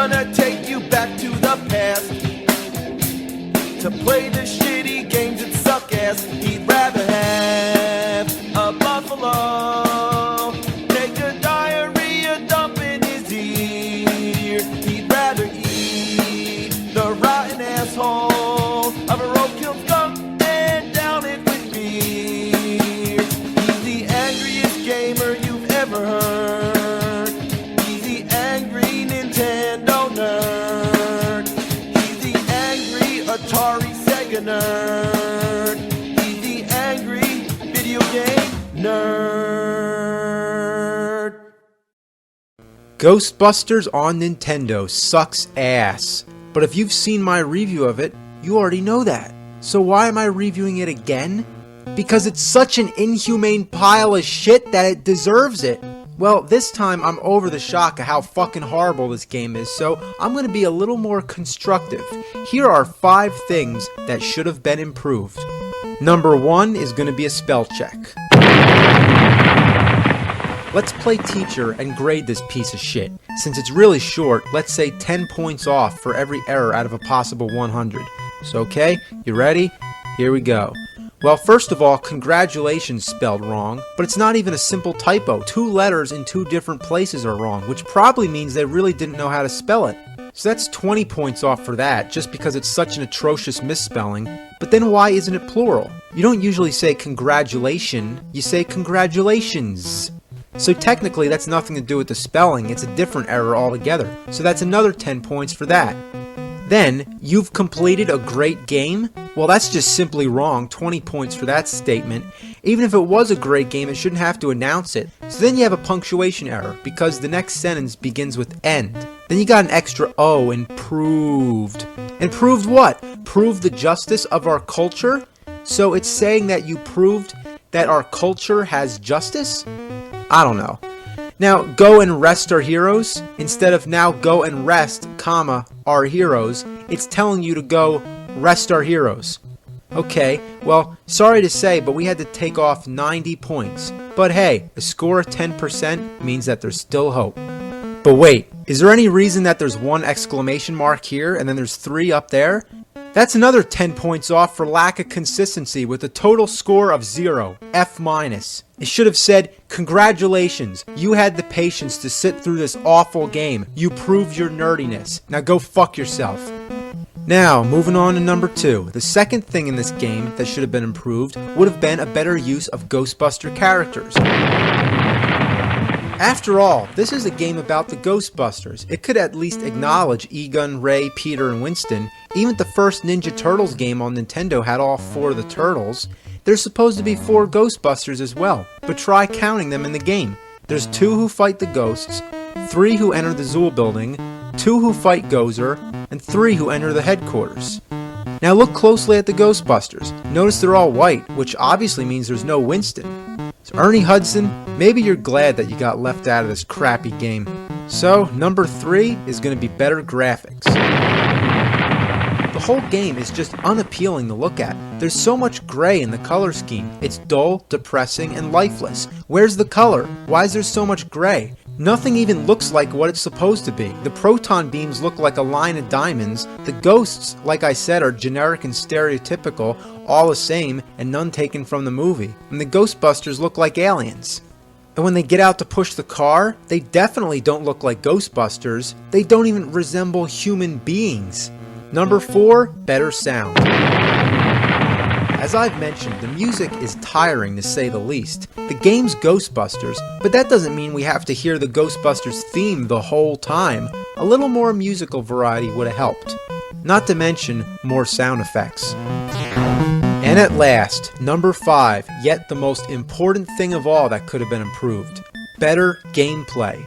gonna take you back to the past to play the shitty games that suck ass. He'd rather have a buffalo take a diarrhea dump in his ear. He'd rather eat the rotten asshole of a roadkill skunk and down it with beer. He's the angriest gamer you've ever heard. He's the angry Nintendo nerd. He's the angry Atari Sega nerd. He's the angry video game nerd. Ghostbusters on Nintendo sucks ass. But if you've seen my review of it, you already know that. So why am I reviewing it again? Because it's such an inhumane pile of shit that it deserves it. Well, this time I'm over the shock of how fucking horrible this game is, so I'm going to be a little more constructive. Here are 5 things that should have been improved. Number 1 is going to be a spell check. Let's play teacher and grade this piece of shit. Since it's really short, let's say 10 points off for every error out of a possible 100. So okay, you ready? Here we go. Well, first of all, congratulations spelled wrong, but it's not even a simple typo. 2 letters in 2 different places are wrong, which probably means they really didn't know how to spell it. So that's 20 points off for that, just because it's such an atrocious misspelling. But then why isn't it plural? You don't usually say congratulation, you say congratulations. So technically that's nothing to do with the spelling, it's a different error altogether. So that's another 10 points for that. Then, you've completed a great game? Well, that's just simply wrong, 20 points for that statement. Even if it was a great game, it shouldn't have to announce it. So then you have a punctuation error, because the next sentence begins with end. Then you got an extra O in proved. And proved what? Proved the justice of our culture? So it's saying that you proved that our culture has justice? I don't know. Now, go and rest our heroes. Instead of now go and rest, comma, our heroes, it's telling you to go rest our heroes. Okay, well, sorry to say, but we had to take off 90 points. But hey, a score of 10% means that there's still hope. But wait, is there any reason that there's 1 exclamation mark here and then there's 3 up there? That's another 10 points off for lack of consistency with a total score of 0, F-. It should have said, congratulations, you had the patience to sit through this awful game. You proved your nerdiness. Now go fuck yourself. Now, moving on to number 2. The second thing in this game that should have been improved would have been a better use of Ghostbuster characters. After all, this is a game about the Ghostbusters. It could at least acknowledge Egon, Ray, Peter, and Winston. Even the first Ninja Turtles game on Nintendo had all 4 of the Turtles. There's supposed to be 4 Ghostbusters as well, but try counting them in the game. There's 2 who fight the ghosts, 3 who enter the Zool building, 2 who fight Gozer, and 3 who enter the headquarters. Now look closely at the Ghostbusters. Notice they're all white, which obviously means there's no Winston. So Ernie Hudson, maybe you're glad that you got left out of this crappy game. So, number 3 is going to be better graphics. The whole game is just unappealing to look at. There's so much gray in the color scheme. It's dull, depressing, and lifeless. Where's the color? Why is there so much gray? Nothing even looks like what it's supposed to be. The proton beams look like a line of diamonds. The ghosts, like I said, are generic and stereotypical, all the same, and none taken from the movie. And the Ghostbusters look like aliens. And when they get out to push the car, they definitely don't look like Ghostbusters. They don't even resemble human beings. Number 4, better sound. As I've mentioned, the music is tiring to say the least. The game's Ghostbusters, but that doesn't mean we have to hear the Ghostbusters theme the whole time. A little more musical variety would have helped. Not to mention more sound effects. And at last, number 5, yet the most important thing of all that could have been improved. Better gameplay.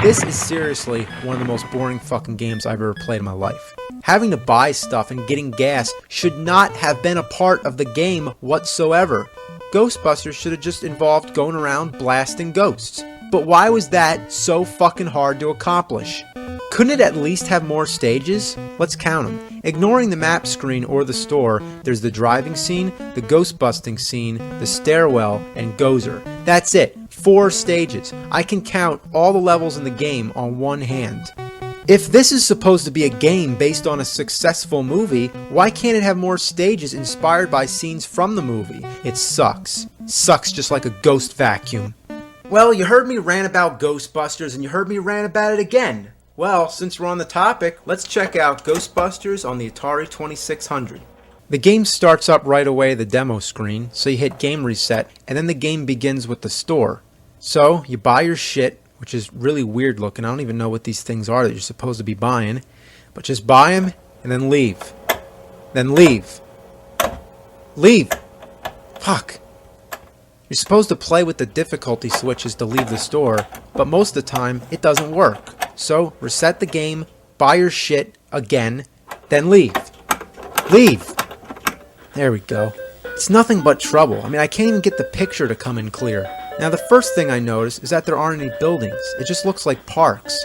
This is seriously one of the most boring fucking games I've ever played in my life. Having to buy stuff and getting gas should not have been a part of the game whatsoever. Ghostbusters should have just involved going around blasting ghosts. But why was that so fucking hard to accomplish? Couldn't it at least have more stages? Let's count them. Ignoring the map screen or the store, there's the driving scene, the ghost busting scene, the stairwell, and Gozer. That's it. 4 stages. I can count all the levels in the game on one hand. If this is supposed to be a game based on a successful movie, why can't it have more stages inspired by scenes from the movie? It sucks. Sucks just like a ghost vacuum. Well, you heard me rant about Ghostbusters and you heard me rant about it again. Well, since we're on the topic, let's check out Ghostbusters on the Atari 2600. The game starts up right away the demo screen, so you hit game reset, and then the game begins with the store. So, you buy your shit, which is really weird looking. I don't even know what these things are that you're supposed to be buying. But just buy them and then leave. Then leave. Leave! Fuck. You're supposed to play with the difficulty switches to leave the store, but most of the time it doesn't work. So reset the game, buy your shit again, then leave. Leave! There we go. It's nothing but trouble. I mean, I can't even get the picture to come in clear. Now the first thing I notice is that there aren't any buildings. It just looks like parks.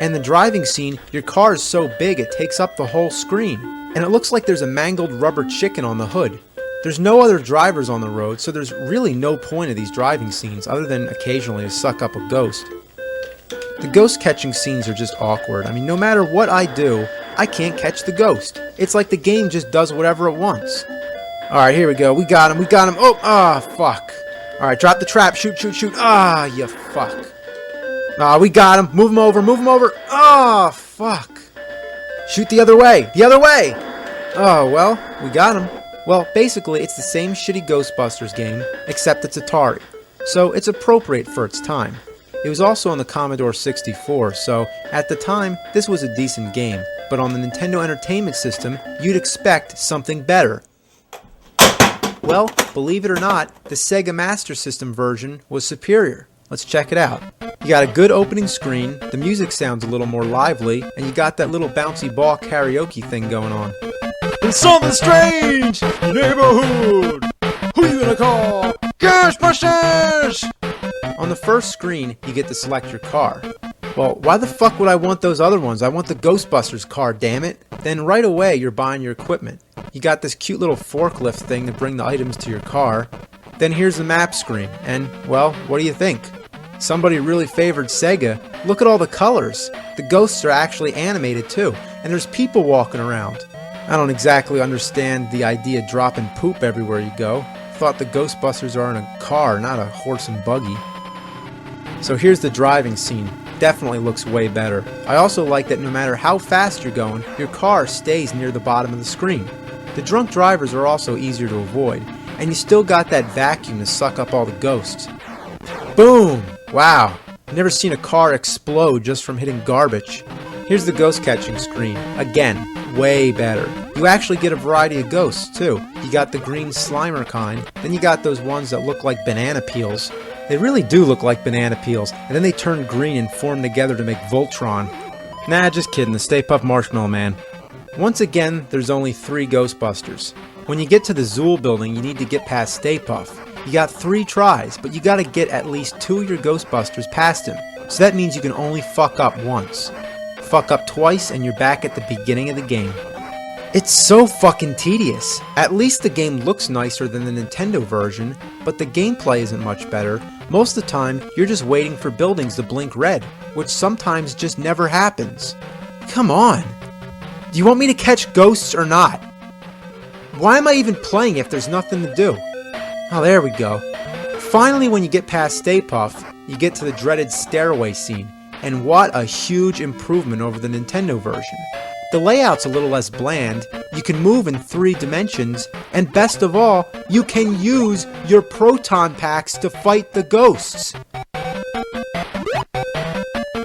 And the driving scene, your car is so big it takes up the whole screen. And it looks like there's a mangled rubber chicken on the hood. There's no other drivers on the road, so there's really no point of these driving scenes other than occasionally to suck up a ghost. The ghost catching scenes are just awkward. I mean, no matter what I do, I can't catch the ghost. It's like the game just does whatever it wants. Alright, here we go. We got him. Oh, fuck. Alright, drop the trap. Shoot. Ah, you fuck. Ah, we got him. Move him over. Ah, fuck. Shoot the other way. Oh, well, we got him. Well, basically, it's the same shitty Ghostbusters game, except it's Atari. So, it's appropriate for its time. It was also on the Commodore 64, so, at the time, this was a decent game. But on the Nintendo Entertainment System, you'd expect something better. Well, believe it or not, the Sega Master System version was superior. Let's check it out. You got a good opening screen, the music sounds a little more lively, and you got that little bouncy ball karaoke thing going on. There's something strange in your neighborhood. Who you gonna call? Ghostbusters! On the first screen, you get to select your car. Well, why the fuck would I want those other ones? I want the Ghostbusters car, damn it. Then right away, you're buying your equipment. You got this cute little forklift thing to bring the items to your car. Then here's the map screen, and, well, what do you think? Somebody really favored Sega. Look at all the colors. The ghosts are actually animated too, and there's people walking around. I don't exactly understand the idea of dropping poop everywhere you go. Thought the Ghostbusters are in a car, not a horse and buggy. So here's the driving scene. Definitely looks way better. I also like that no matter how fast you're going, your car stays near the bottom of the screen. The drunk drivers are also easier to avoid, and you still got that vacuum to suck up all the ghosts. Boom! Wow, I've never seen a car explode just from hitting garbage. Here's the ghost catching screen. Again, way better. You actually get a variety of ghosts too. You got the green Slimer kind, then you got those ones that look like banana peels. They really do look like banana peels, and then they turn green and form together to make Voltron. Nah, just kidding, the Stay Puft Marshmallow Man. Once again, there's only 3 Ghostbusters. When you get to the Zool building, you need to get past Stay Puft. You got 3 tries, but you gotta get at least 2 of your Ghostbusters past him. So that means you can only fuck up once. Fuck up twice and you're back at the beginning of the game. It's so fucking tedious. At least the game looks nicer than the Nintendo version, but the gameplay isn't much better. Most of the time, you're just waiting for buildings to blink red, which sometimes just never happens. Come on! Do you want me to catch ghosts or not? Why am I even playing if there's nothing to do? Oh, there we go. Finally, when you get past Stay Puft, you get to the dreaded stairway scene, and what a huge improvement over the Nintendo version. The layout's a little less bland, you can move in 3 dimensions, and best of all, you can use your proton packs to fight the ghosts.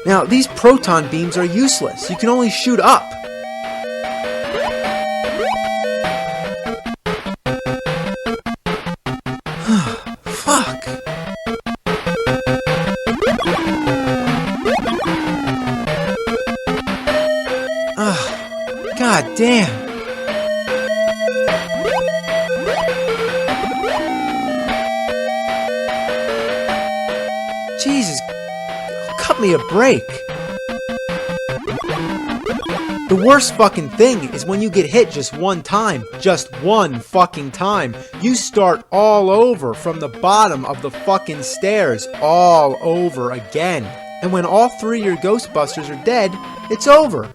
Now, these proton beams are useless, you can only shoot up. Fuck. God damn. Jesus, cut me a break. The worst fucking thing is when you get hit just one time, just one fucking time. You start all over from the bottom of the fucking stairs, all over again. and when all 3 of your Ghostbusters are dead, it's over.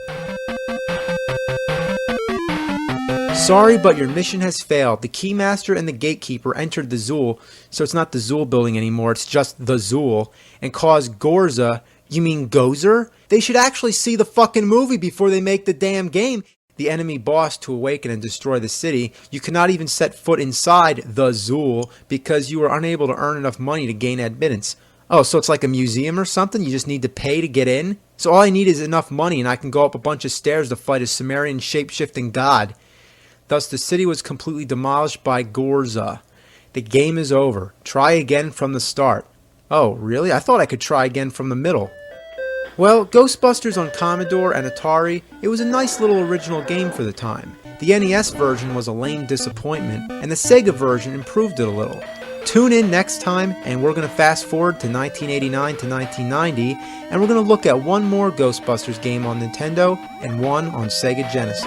Sorry, but your mission has failed. The Keymaster and the Gatekeeper entered the Zool, so it's not the Zool building anymore, it's just the Zool, and caused Gorza, you mean Gozer? They should actually see the fucking movie before they make the damn game. The enemy boss to awaken and destroy the city. You cannot even set foot inside the Zool because you were unable to earn enough money to gain admittance. Oh, so it's like a museum or something? You just need to pay to get in? So all I need is enough money and I can go up a bunch of stairs to fight a Sumerian shape-shifting god. Thus, the city was completely demolished by Gorza. The game is over. Try again from the start. Oh, really? I thought I could try again from the middle. Well, Ghostbusters on Commodore and Atari, it was a nice little original game for the time. The NES version was a lame disappointment, and the Sega version improved it a little. Tune in next time, and we're going to fast forward to 1989 to 1990, and we're going to look at one more Ghostbusters game on Nintendo and one on Sega Genesis.